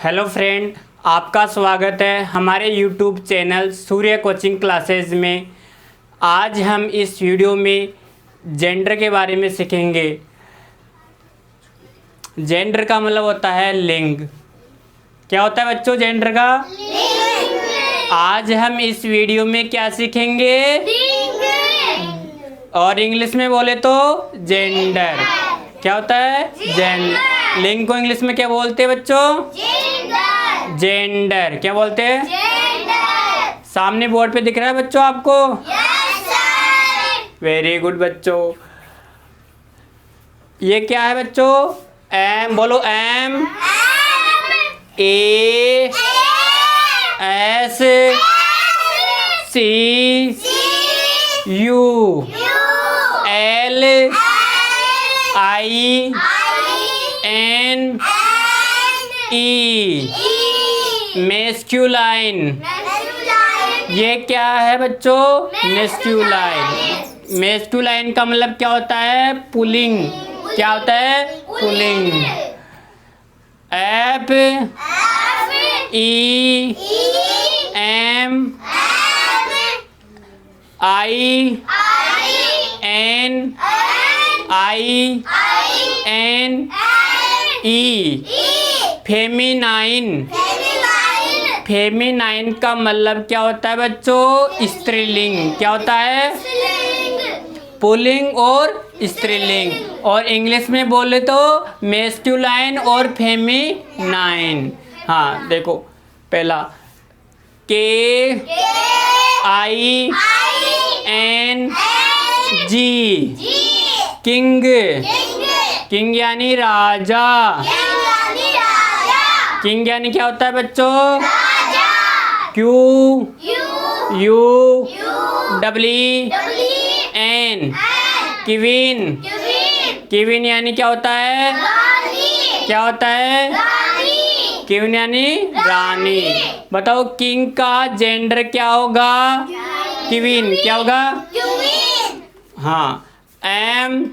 Hello friend, आपका स्वागत है हमारे यूट्यूब चैनल सूर्य कोचिंग क्लासेस में। आज हम इस वीडियो में जेंडर के बारे में सीखेंगे। जेंडर का मतलब होता है लिंग। क्या होता है बच्चों जेंडर का? लिंग। आज हम इस वीडियो में क्या सीखेंगे? लिंग। और इंग्लिश में बोले तो जेंडर। क्या होता है? जेंडर। लिंग को इंग्लिश में क्या बोलते हैं बच्चों? जेंडर। क्या बोलते हैं? जेंडर। सामने बोर्ड पे दिख रहा है बच्चों आपको? Yes sir. वेरी गुड बच्चों। ये क्या है बच्चों? एम बोलो। M A S C U L I N E masculine. ये क्या है बच्चों? मेस्क्यूलाइन। मेस्क्यूलाइन का मतलब क्या होता है? पुलिंग। क्या होता है? पुलिंग। F E M I N E feminine. Feminine का मतलब क्या होता है बच्चों? स्त्रीलिंग। क्या होता है? पुल्लिंग और स्त्रीलिंग। और इंग्लिश में बोले तो मेस्क्यूलाइन और फेमिनाइन। हाँ देखो, पहला के I N G king. King यानी राजा। किंग यानी क्या होता है बच्चों? Q U W N queen. Queen यानी क्या होता है? क्या होता है? क्वीन यानी रानी। बताओ किंग का जेंडर क्या होगा? क्वीन। क्या होगा? हाँ, M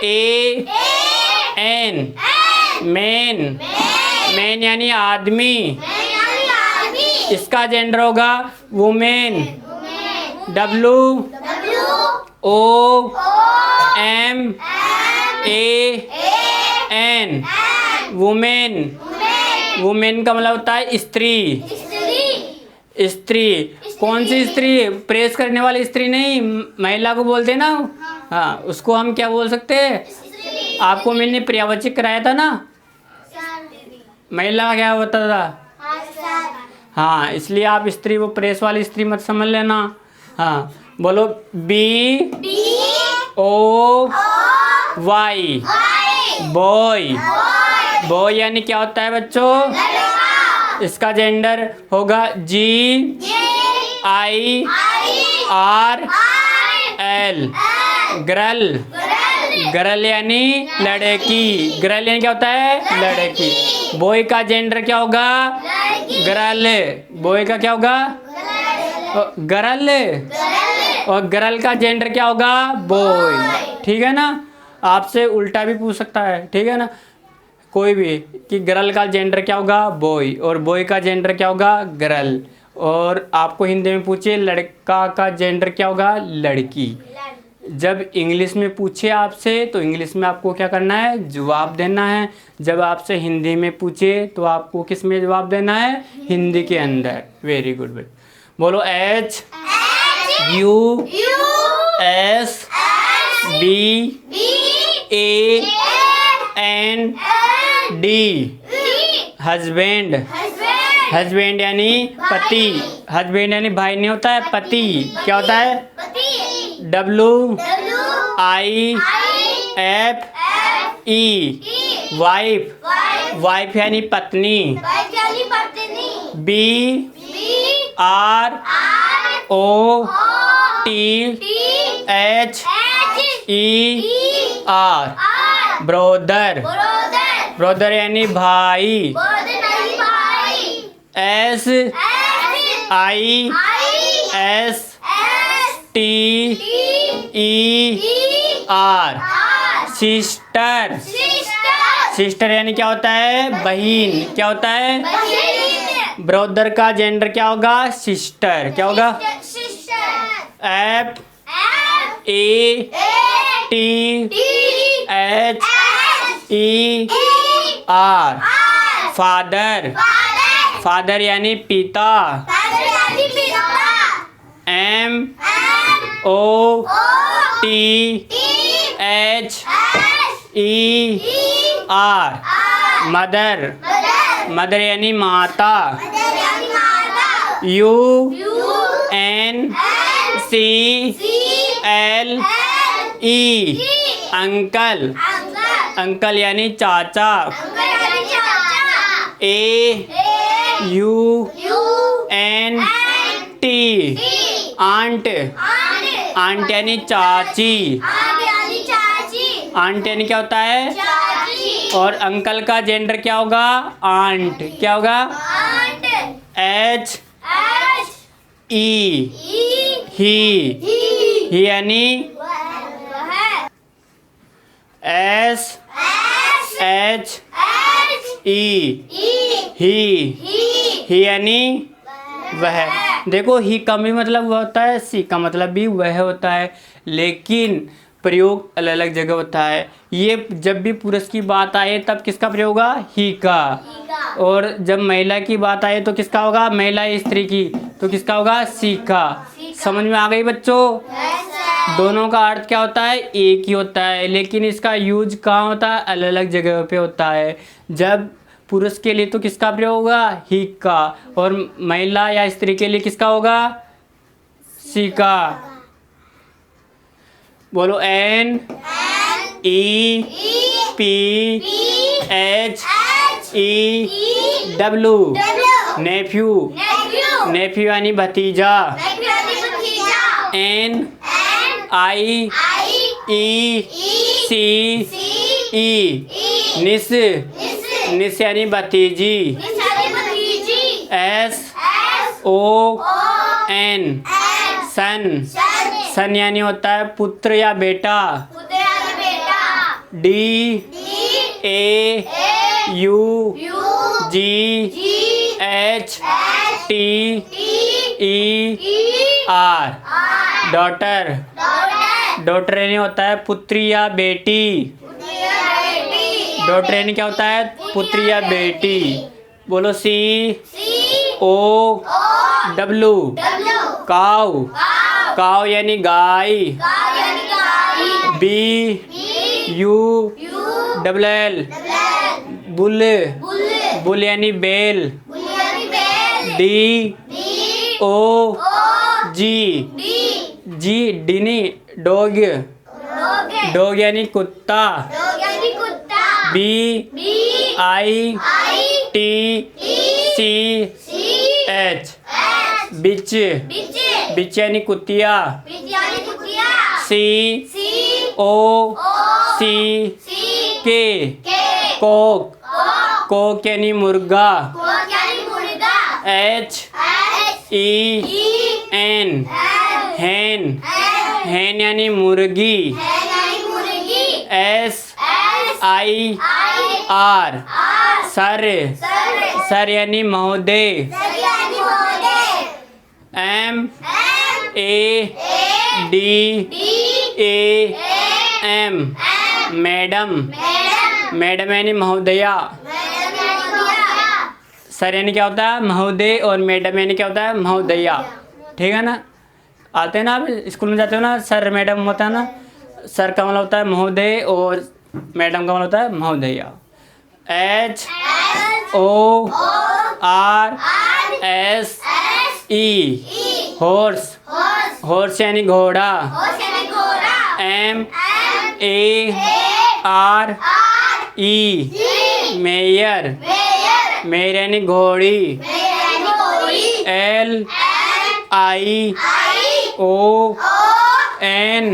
A N man. Man यानी आदमी। इसका जेंडर होगा women. W O M A N women. Women का मतलब होता है स्त्री। स्त्री। कौन सी स्त्री? प्रेस करने वाली स्त्री नहीं, महिला को बोलते ना। हाँ, उसको हम क्या बोल सकते हैं? आपको मैंने पर्यायवाची कराया था ना, महिला क्या होता था? हाँ, इसलिए आप स्त्री वो प्रेस वाली स्त्री मत समझ लेना। हाँ बोलो, B O Y boy. Boy यानी क्या होता है बच्चों? इसका जेंडर होगा G I R L girl. Girl यानी लड़की। गर्ल यानी क्या होता है? लड़की। बॉय का जेंडर क्या होगा? गर्ल। बॉय का क्या होगा? गर्ल। और गर्ल का जेंडर क्या होगा? बॉय। ठीक है ना? आपसे उल्टा भी पूछ सकता है, ठीक है ना, कोई भी, कि गर्ल का जेंडर क्या होगा? बॉय। और बॉय का जेंडर क्या होगा? गर्ल। और आपको हिंदी में पूछे लड़का का जेंडर क्या होगा? लड़की। जब इंग्लिश में पूछे आपसे तो इंग्लिश में आपको क्या करना है? जवाब देना है। जब आपसे हिंदी में पूछे तो आपको किस में जवाब देना है? हिंदी के अंदर। वेरी गुड बेटा। बोलो H U S B A N D husband. Husband यानी पति। हस्बैंड यानी भाई नहीं होता है, पति। क्या होता है? W I F E wife. Wife यानी पत्नी। B R O T H E R brother. Brother यानी भाई। S I S T E R sister. Sister यानी क्या होता है? बहन। क्या होता है? ब्रदर का जेंडर क्या होगा? सिस्टर। क्या होगा? F A T H E R father. Father यानी पिता। M O T H E R mother. Mother यानी माता। U N C L E uncle. Uncle यानी चाचा। A U N T aunt. Aunt यानी चाची। आंट यानी क्या होता है? और अंकल का जेंडर क्या होगा? आंट। क्या होगा? H E ही यानी S H E ही यानी वह। देखो ही का भी मतलब वह होता है, सी का मतलब भी वह होता है, लेकिन प्रयोग अलग अलग जगह होता है। ये जब भी पुरुष की बात आए तब किसका प्रयोग होगा? ही का। और जब महिला की बात आए तो किसका होगा? महिला स्त्री की तो किसका होगा? सी का। समझ में आ गई बच्चों? दोनों का अर्थ क्या होता है? एक ही होता है, लेकिन इसका यूज कहाँ होता है? अलग अलग जगह पे होता है। जब पुरुष के लिए तो किसका प्रयोग होगा? ही का। और महिला या स्त्री के लिए किसका होगा? सी का। बोलो N E P H E W Neiphiu. Neiphiu यानी भतीजा। N I E C E निस। निस यानी भतीजी। S O N सन। सन यानी होता है पुत्र या बेटा। D A U G H T E R daughter. Daughter यानी होता है पुत्री या बेटी। डॉटर यानी क्या होता है? पुत्री या बेटी। बोलो C O W काऊ। काऊ यानी गाय। B U double L bull. Bull यानी बैल। D O G जी डिनी डॉग। डॉग यानी कुत्ता। B I T C H बिच। बिच यानी कुतिया। C O C K Coke. Coke यानी मुर्गा। H E N हैन। हैन यानी मुर्गी। S I R sir. Sir यानी महोदय। M A D A M madam. Madam यानी महोदया। सर यानी क्या होता है? महोदय। और मैडम यानी क्या होता है? महोदया। ठीक है ना? आते हैं ना, आप स्कूल में जाते हो ना, सर मैडम होता है ना। सर का मतलब होता है महोदय और मैडम का मतलब होता है महोदया। H O R S E horse. Horse यानी घोड़ा। M A R E mayor. Mayor यानी घोड़ी। L I O N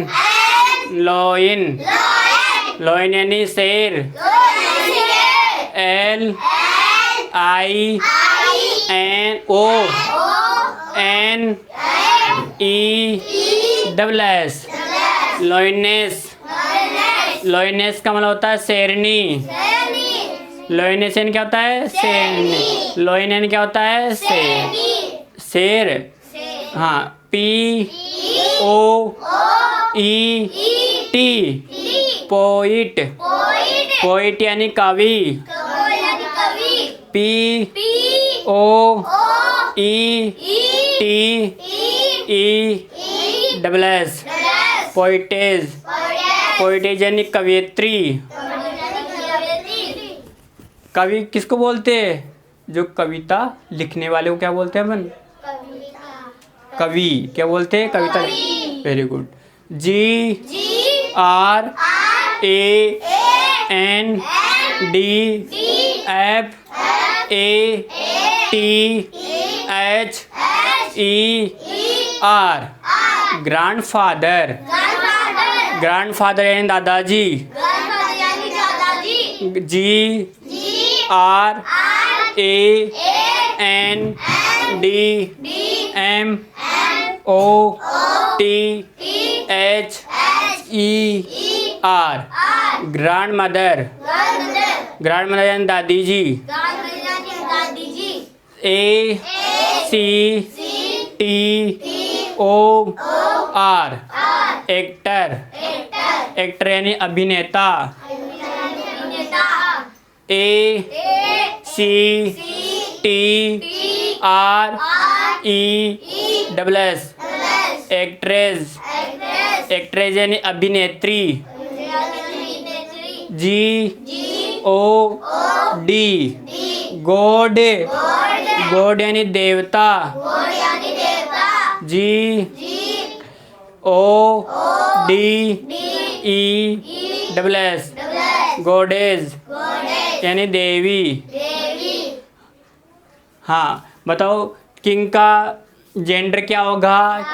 lion. Lion यानी शेर। L I N O N E double S lioness. Lioness का मतलब होता है शेरनी। लोइनेशन क्या होता है? शेरनी। लोइनेन क्या होता है? शेर। शेर, हाँ, POET, पोइट। पोइट यानी कवि। POETES, पोइटेज। पोइटेज यानी कवियत्री। कवि किसको बोलते हैं? जो कविता लिखने वाले को क्या बोलते हैं अपन? कवि। क्या बोलते हैं? कविता। Very good. GRANDFATHER, grandfather. Grandfather यानी दादाजी। GRANDMOTHER, grandmother. Grandmother यानी दादी जी। ACTOR, actor. एक्टर यानी अभिनेता। ACTRESS, actress. एक्ट्रेस यानी अभिनेत्री। GOD, God. गॉड यानी देवता। GODES, गॉडेज यानी देवी। हाँ, बताओ किंग का जेंडर क्या होगा?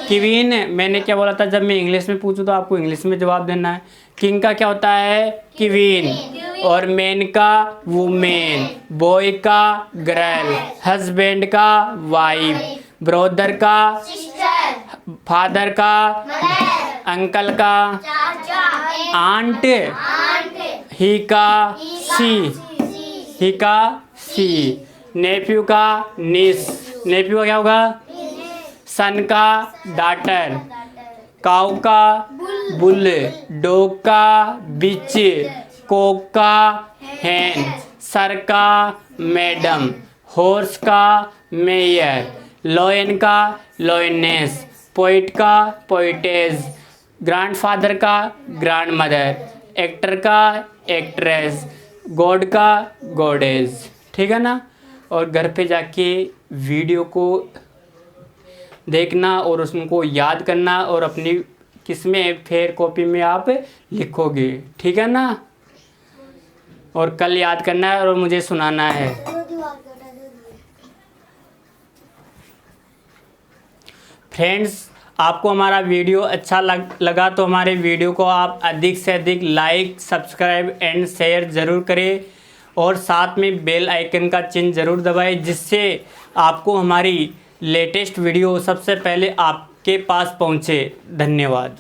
क्वीन। मैंने क्या बोला था? जब मैं इंग्लिश में पूछूं तो आपको इंग्लिश में जवाब देना है। किंग का क्या होता है? क्वीन। और मैन का वुमेन, बॉय का गर्ल, हस्बैंड का वाइफ, ब्रदर का फादर का, अंकल का आंट, ही का सी, नेफ्यू का निस। नेफ्यू का क्या होगा? सन का डॉटर, काऊ का बुल, डॉग का बिच, कोक का हैन, सर का मैडम, हॉर्स का मेयर, लॉयन का लॉयनेस, पोइट का पोइटेज, ग्रैंडफादर का ग्रैंड मदर, एक्टर का एक्ट्रेस, गॉड का गॉडेज। ठीक है ना? और घर पे जाके वीडियो को देखना और उसको याद करना और अपनी किसमें फेयर कॉपी में आप लिखोगे। ठीक है ना? और कल याद करना है और मुझे सुनाना है। फ्रेंड्स, आपको हमारा वीडियो अच्छा लगा तो हमारे वीडियो को आप अधिक से अधिक लाइक, सब्सक्राइब एंड शेयर ज़रूर करें और साथ में बेल आइकन का चिन्ह ज़रूर दबाएं, जिससे आपको हमारी लेटेस्ट वीडियो सबसे पहले आपके पास पहुंचे। धन्यवाद।